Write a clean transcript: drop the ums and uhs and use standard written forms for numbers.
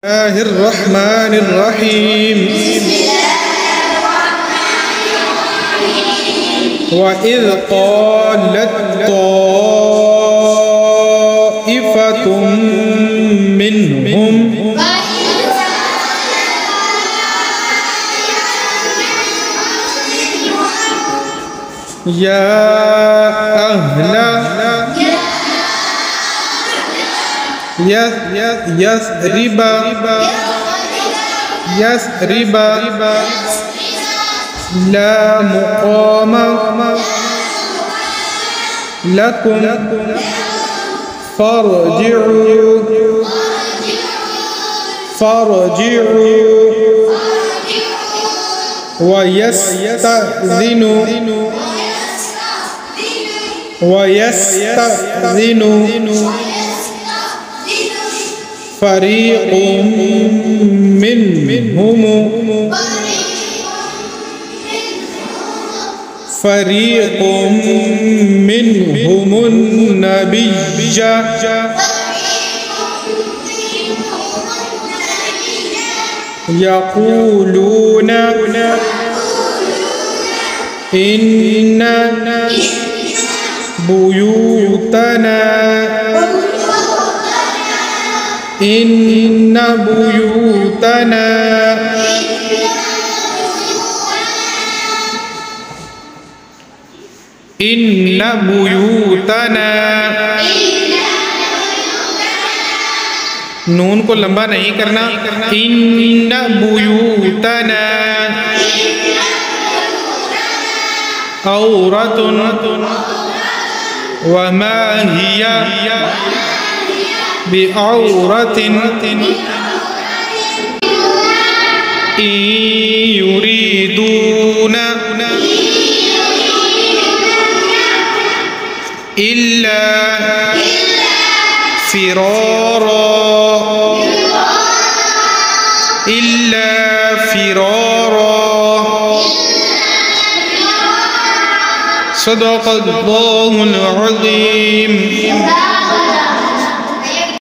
बिस्मिल्लाहिर्रहमानिर्रहीम। वइज़ क़ालत ताइफ़तुम मिनहुम या अहला यस्रिबा ला मुक़ाम लकुम फरजिउ वयस्तअज़िनु फ़रीक़ुम मिनहुमुन नबिय्य यक़ूलून इन्ना बुयूतना नून को लंबा नहीं करना। इन्ना बुयूतना औरतुन वमा हिया बिऔरतिन युरीदूना इल्ला फिरारा सदक़ल्लाहुल अज़ीम।